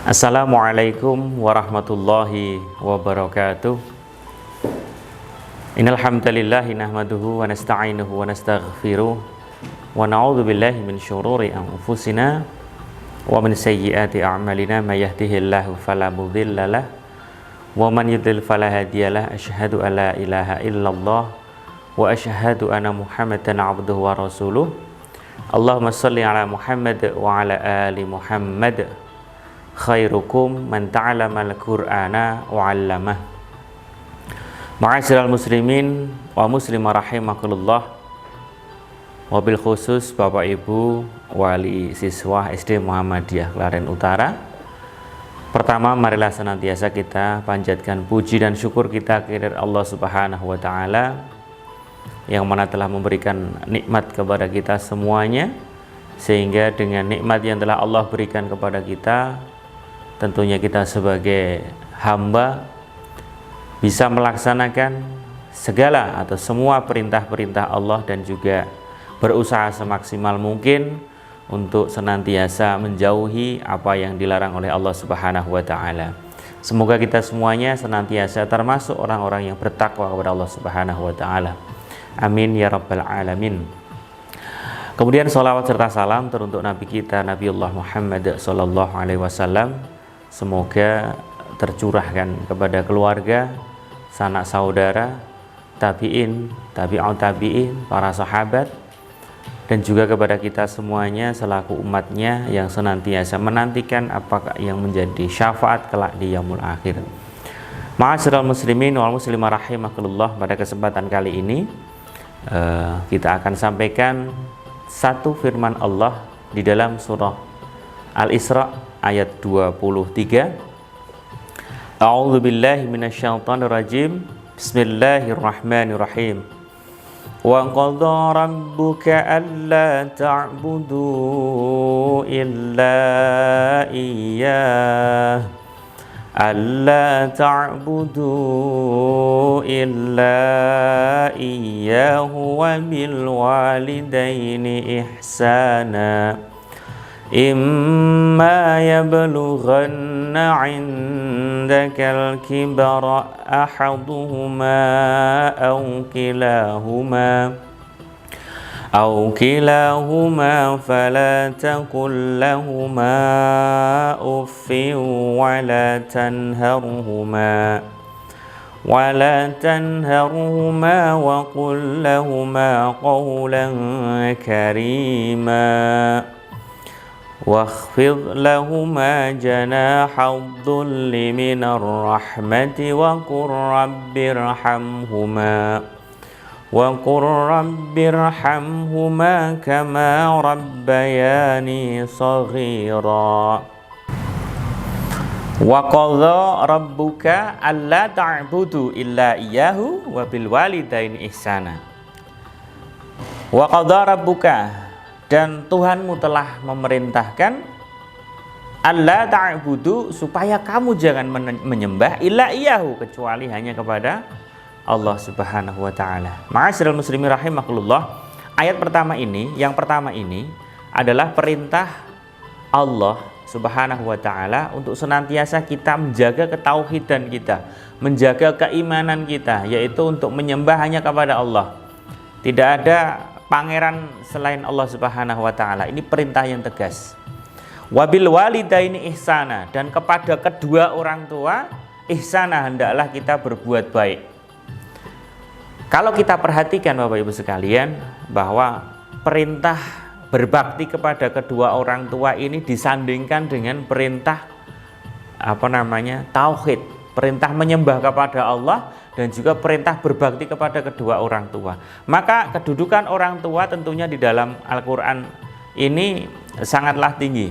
Assalamualaikum warahmatullahi wabarakatuh. Innal hamdalillah nahmaduhu wa nasta'inuhu wa nastaghfiruh wa na'udzu billahi min syururi anfusina wa min sayyiati a'malina may yahdihillahu fala mudhillalah wa man yudlil fala hadiyalah. Asyhadu an la ilaha illallah wa asyhadu anna Muhammadan 'abduhu wa rasuluh. Allahumma shalli ala Muhammad wa ala ali Muhammad. Khairukum man ta'allama al-Qur'ana wa 'allamah. Ma'asyiral muslimin wa muslimah rahimakumullah. Wabil khusus Bapak Ibu wali siswa SD Muhammadiyah Klaten Utara. Pertama, marilah senantiasa kita panjatkan puji dan syukur kita kepada Allah Subhanahu wa taala yang mana telah memberikan nikmat kepada kita semuanya, sehingga dengan nikmat yang telah Allah berikan kepada kita, tentunya kita sebagai hamba bisa melaksanakan segala atau semua perintah-perintah Allah dan juga berusaha semaksimal mungkin untuk senantiasa menjauhi apa yang dilarang oleh Allah Subhanahu wa taala. Semoga kita semuanya senantiasa termasuk orang-orang yang bertakwa kepada Allah Subhanahu wa taala. Amin ya rabbal alamin. Kemudian salawat serta salam teruntuk Nabi kita Nabiullah Muhammad sallallahu alaihi wasallam. Semoga tercurahkan kepada keluarga, sanak saudara, tabi'in, tabi'ut tabi'in, para sahabat, dan juga kepada kita semuanya selaku umatnya yang senantiasa menantikan apakah yang menjadi syafaat kelak di yaumul akhir. Ma'asyiral muslimin wal muslimah rahimakumullah, pada kesempatan kali ini kita akan sampaikan satu firman Allah di dalam surah Al-Isra ayat 23. A'udzu billahi minasyaitonir rajim. Bismillahirrahmanirrahim. Wa qadha rabbuka alla ta'budu illa iyyah alla ta'budu illa iyyahu wa bil walidaini ihsana. Imma yablughanna 'indakal kibara ahaduhuma aw kilahuma fala taqul lahumā uffin wa la tanharhumā wa qul lahumā qawlan karīmā. Wakhfid lahuma janahadh dhulli minar rahmati wa qur rabbirhamhuma kama rabbayani shaghira. Wa qadha rabbuka alla ta'budu illa iyyahu wa bil walidaini ihsana. Wa qadha rabbuka, dan Tuhanmu telah memerintahkan, alla ta'budu, supaya kamu jangan menyembah, illa iyyahu, kecuali hanya kepada Allah Subhanahu wa taala. Ma'asyiral muslimin rahimakumullah, ayat pertama ini, yang pertama ini adalah perintah Allah Subhanahu wa taala untuk senantiasa kita menjaga ketauhidan kita, menjaga keimanan kita, yaitu untuk menyembah hanya kepada Allah. Tidak ada pangeran selain Allah Subhanahu wa taala. Ini perintah yang tegas. Wabil walidaini ihsana, dan kepada kedua orang tua ihsana, hendaklah kita berbuat baik. Kalau kita perhatikan Bapak Ibu sekalian, bahwa perintah berbakti kepada kedua orang tua ini disandingkan dengan perintah tauhid, perintah menyembah kepada Allah, dan juga perintah berbakti kepada kedua orang tua. Maka kedudukan orang tua tentunya di dalam Al-Quran ini sangatlah tinggi.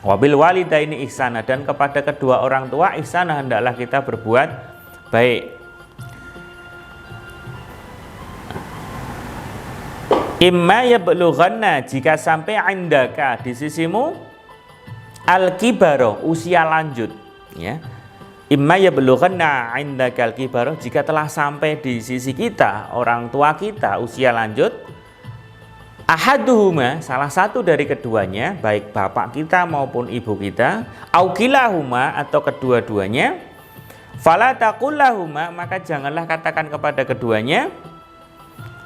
Wabil walidaini ihsana, dan kepada kedua orang tua ihsana, hendaklah kita berbuat baik. Imma yablughanna, jika sampai indaka, di sisimu, al-kibaro, usia lanjut, ya. Imma yablughanna indakal kibaro, jika telah sampai di sisi kita, orang tua kita usia lanjut, ahaduhuma, salah satu dari keduanya, baik bapak kita maupun ibu kita, aukilahuma, atau kedua-duanya, fala taqullahuma, maka janganlah katakan kepada keduanya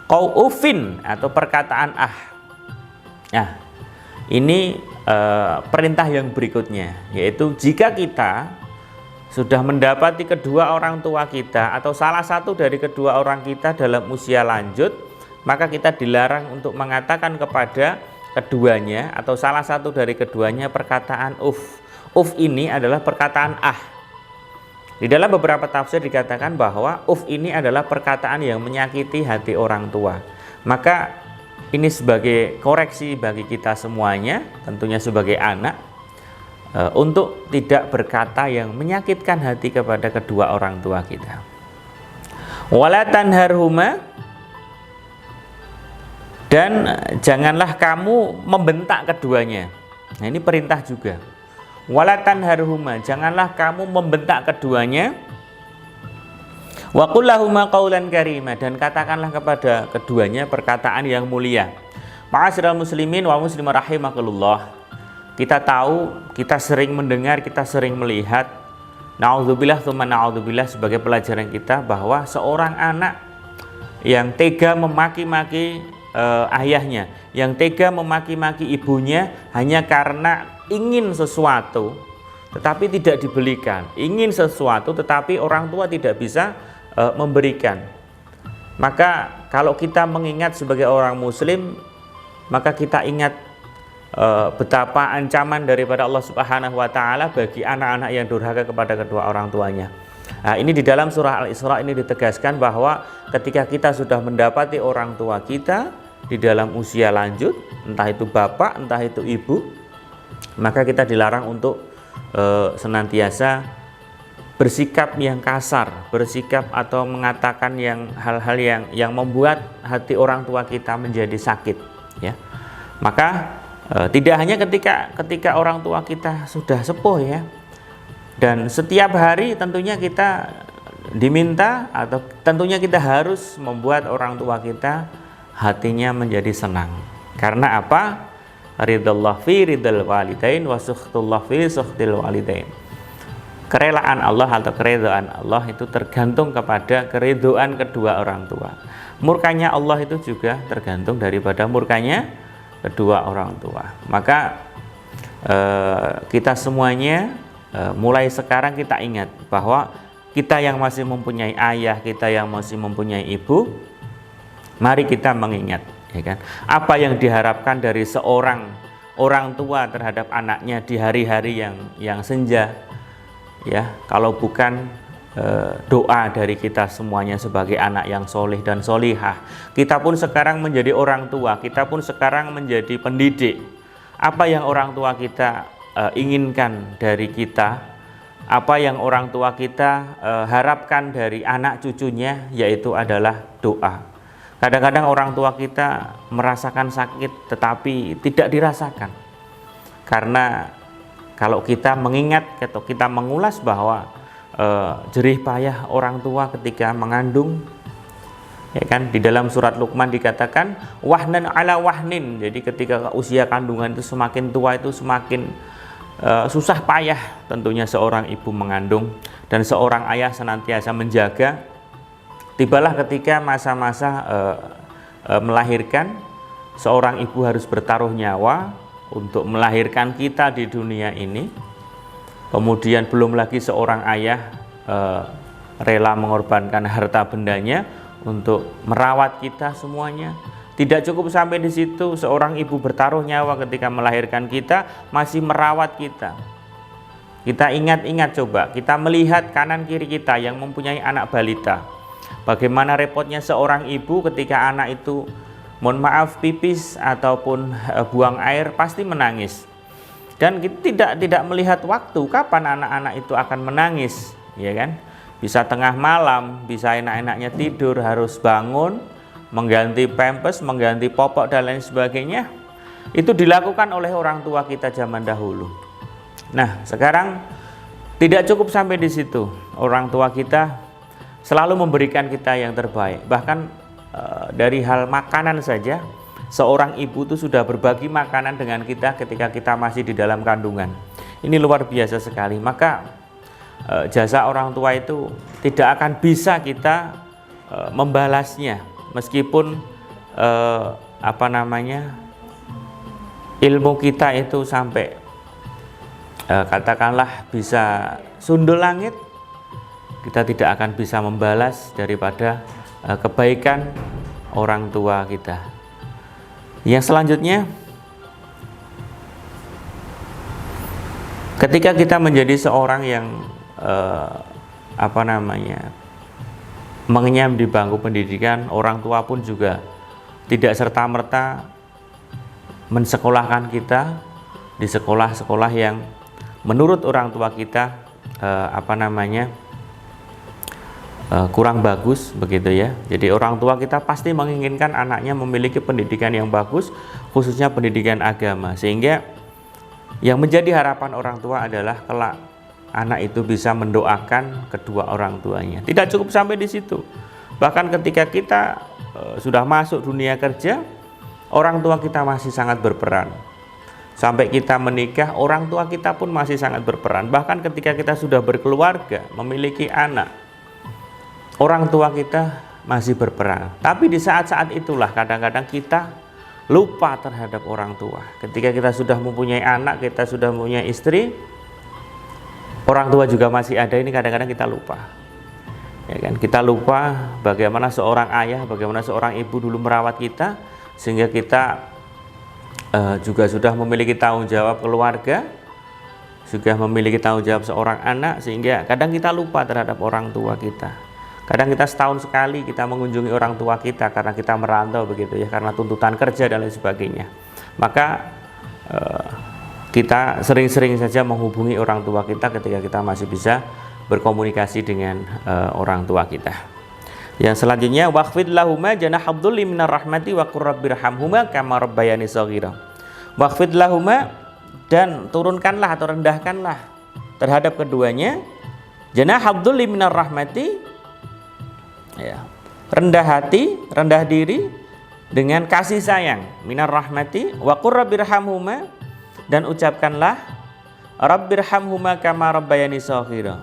qau ufin, atau perkataan ah. Nah, ini perintah yang berikutnya, yaitu jika kita sudah mendapati kedua orang tua kita atau salah satu dari kedua orang kita dalam usia lanjut, maka kita dilarang untuk mengatakan kepada keduanya atau salah satu dari keduanya perkataan uf. Uf ini adalah perkataan ah. Di dalam beberapa tafsir dikatakan bahwa uf ini adalah perkataan yang menyakiti hati orang tua. Maka ini sebagai koreksi bagi kita semuanya, tentunya sebagai anak, untuk tidak berkata yang menyakitkan hati kepada kedua orang tua kita. Wala tanharhuma, dan janganlah kamu membentak keduanya. Nah, ini perintah juga. Wala tanharhuma, janganlah kamu membentak keduanya. Wa qul lahuma qaulan karima, dan katakanlah kepada keduanya perkataan yang mulia. Ma'asyiral muslimin wa muslimah rahimakumullah. Kita tahu, kita sering mendengar, kita sering melihat, naudzubillah tsumma naudzubillah, sebagai pelajaran kita bahwa seorang anak yang tega memaki-maki ayahnya, yang tega memaki-maki ibunya hanya karena ingin sesuatu tetapi tidak dibelikan, ingin sesuatu tetapi orang tua tidak bisa memberikan. Maka kalau kita mengingat sebagai orang muslim, maka kita ingat betapa ancaman daripada Allah Subhanahu wa taala bagi anak-anak yang durhaka kepada kedua orang tuanya. Nah, ini di dalam surah Al-Isra ini ditegaskan bahwa ketika kita sudah mendapati orang tua kita di dalam usia lanjut, entah itu bapak, entah itu ibu, maka kita dilarang untuk senantiasa bersikap yang kasar, bersikap atau mengatakan hal-hal yang membuat hati orang tua kita menjadi sakit, ya. Maka tidak hanya ketika orang tua kita sudah sepuh, ya, dan setiap hari tentunya kita diminta atau tentunya kita harus membuat orang tua kita hatinya menjadi senang. Karena apa? Ridallah fi ridal walidain wa sukhtullah fi sukhtil walidain. Kerelaan Allah atau keridhaan Allah itu tergantung kepada keridhaan kedua orang tua. Murkanya Allah itu juga tergantung daripada murkanya kedua orang tua. Maka kita semuanya mulai sekarang kita ingat bahwa kita yang masih mempunyai ayah, kita yang masih mempunyai ibu, mari kita mengingat, ya kan, apa yang diharapkan dari seorang orang tua terhadap anaknya di hari-hari yang senja. Ya, kalau bukan doa dari kita semuanya sebagai anak yang soleh dan solihah. Kita pun sekarang menjadi orang tua, kita pun sekarang menjadi pendidik. Apa yang orang tua kita inginkan dari kita, apa yang orang tua kita harapkan dari anak cucunya, yaitu adalah doa. Kadang-kadang orang tua kita merasakan sakit tetapi tidak dirasakan, karena kalau kita mengingat atau kita mengulas bahwa jerih payah orang tua ketika mengandung, ya kan, di dalam surat Luqman dikatakan wahnan ala wahnin. Jadi ketika usia kandungan itu semakin tua itu semakin susah payah tentunya seorang ibu mengandung, dan seorang ayah senantiasa menjaga. Tibalah ketika masa-masa melahirkan, seorang ibu harus bertaruh nyawa untuk melahirkan kita di dunia ini. Kemudian belum lagi seorang ayah rela mengorbankan harta bendanya untuk merawat kita semuanya. Tidak cukup sampai di situ, seorang ibu bertaruh nyawa ketika melahirkan kita, masih merawat kita. Kita ingat-ingat, coba kita melihat kanan kiri kita yang mempunyai anak balita. Bagaimana repotnya seorang ibu ketika anak itu, mohon maaf, pipis ataupun buang air, pasti menangis. Dan kita tidak melihat waktu kapan anak-anak itu akan menangis, ya kan? Bisa tengah malam, bisa enak-enaknya tidur, harus bangun, mengganti pampers, mengganti popok dan lain sebagainya. Itu dilakukan oleh orang tua kita zaman dahulu. Nah, sekarang tidak cukup sampai di situ. Orang tua kita selalu memberikan kita yang terbaik. Bahkan dari hal makanan saja, seorang ibu itu sudah berbagi makanan dengan kita ketika kita masih di dalam kandungan. Ini luar biasa sekali. Maka jasa orang tua itu tidak akan bisa kita membalasnya, meskipun ilmu kita itu sampai katakanlah bisa sundul langit, kita tidak akan bisa membalas daripada kebaikan orang tua kita. Yang selanjutnya, ketika kita menjadi seorang yang mengenyam di bangku pendidikan, orang tua pun juga tidak serta-merta mensekolahkan kita di sekolah-sekolah yang menurut orang tua kita kurang bagus, begitu ya. Jadi orang tua kita pasti menginginkan anaknya memiliki pendidikan yang bagus, khususnya pendidikan agama, sehingga yang menjadi harapan orang tua adalah kelak anak itu bisa mendoakan kedua orang tuanya. Tidak cukup sampai di situ, bahkan ketika kita sudah masuk dunia kerja, orang tua kita masih sangat berperan. Sampai kita menikah, orang tua kita pun masih sangat berperan. Bahkan ketika kita sudah berkeluarga, memiliki anak, orang tua kita masih berperan. Tapi di saat-saat itulah kadang-kadang kita lupa terhadap orang tua. Ketika kita sudah mempunyai anak, kita sudah mempunyai istri, orang tua juga masih ada, ini kadang-kadang kita lupa. Ya kan? Kita lupa bagaimana seorang ayah, bagaimana seorang ibu dulu merawat kita, sehingga kita juga sudah memiliki tanggung jawab keluarga, juga memiliki tanggung jawab seorang anak, sehingga kadang kita lupa terhadap orang tua kita. Kadang kita setahun sekali kita mengunjungi orang tua kita karena kita merantau, begitu ya, karena tuntutan kerja dan lain sebagainya. Maka kita sering-sering saja menghubungi orang tua kita ketika kita masih bisa berkomunikasi dengan orang tua kita. Yang selanjutnya, waqfid lahuma janahadzulli minar rahmati wa qur rabbirhamhuma kama rabbayani shaghira. Waqfid lahuma, dan turunkanlah atau rendahkanlah terhadap keduanya janahadzulli minar rahmati, ya, rendah hati, rendah diri dengan kasih sayang, minar rahmati wa qur rabbirhamhuma, dan ucapkanlah rabbirhamhuma kama rabbayani shaghira.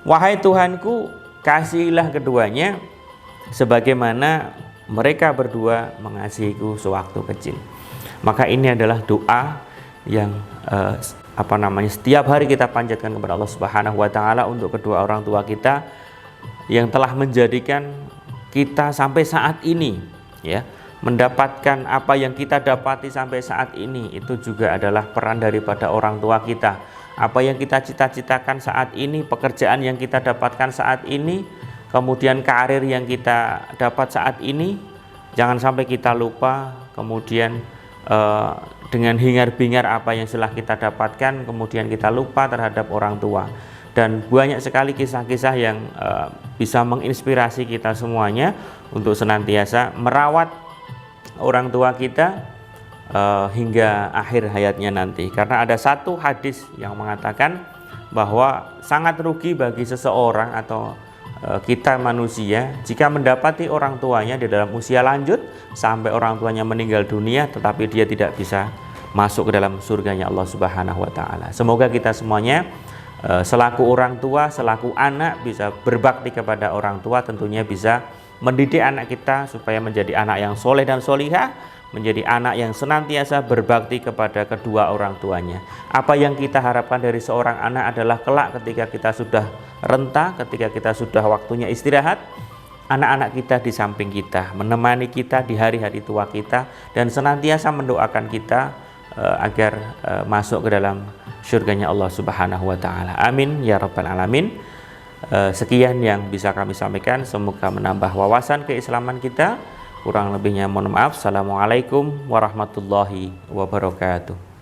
Wahai Tuhanku, kasihilah keduanya sebagaimana mereka berdua mengasihiku sewaktu kecil. Maka ini adalah doa yang setiap hari kita panjatkan kepada Allah Subhanahu wa taala untuk kedua orang tua kita yang telah menjadikan kita sampai saat ini, ya, mendapatkan apa yang kita dapati sampai saat ini. Itu juga adalah peran daripada orang tua kita. Apa yang kita cita-citakan saat ini, pekerjaan yang kita dapatkan saat ini, kemudian karir yang kita dapat saat ini, jangan sampai kita lupa, kemudian dengan hingar-bingar apa yang telah kita dapatkan, kemudian kita lupa terhadap orang tua. Dan banyak sekali kisah-kisah yang bisa menginspirasi kita semuanya untuk senantiasa merawat orang tua kita hingga akhir hayatnya nanti. Karena ada satu hadis yang mengatakan bahwa sangat rugi bagi seseorang atau kita manusia jika mendapati orang tuanya di dalam usia lanjut sampai orang tuanya meninggal dunia tetapi dia tidak bisa masuk ke dalam surganya Allah Subhanahu wa taala. Semoga kita semuanya selaku orang tua, selaku anak bisa berbakti kepada orang tua, tentunya bisa mendidik anak kita supaya menjadi anak yang soleh dan solihah, menjadi anak yang senantiasa berbakti kepada kedua orang tuanya. Apa yang kita harapkan dari seorang anak adalah kelak ketika kita sudah renta, ketika kita sudah waktunya istirahat, anak-anak kita di samping kita, menemani kita di hari-hari tua kita, dan senantiasa mendoakan kita agar masuk ke dalam surganya Allah Subhanahu wa taala. Amin ya rabbal alamin. Sekian yang bisa kami sampaikan, semoga menambah wawasan keislaman kita. Kurang lebihnya mohon maaf. Assalamualaikum warahmatullahi wabarakatuh.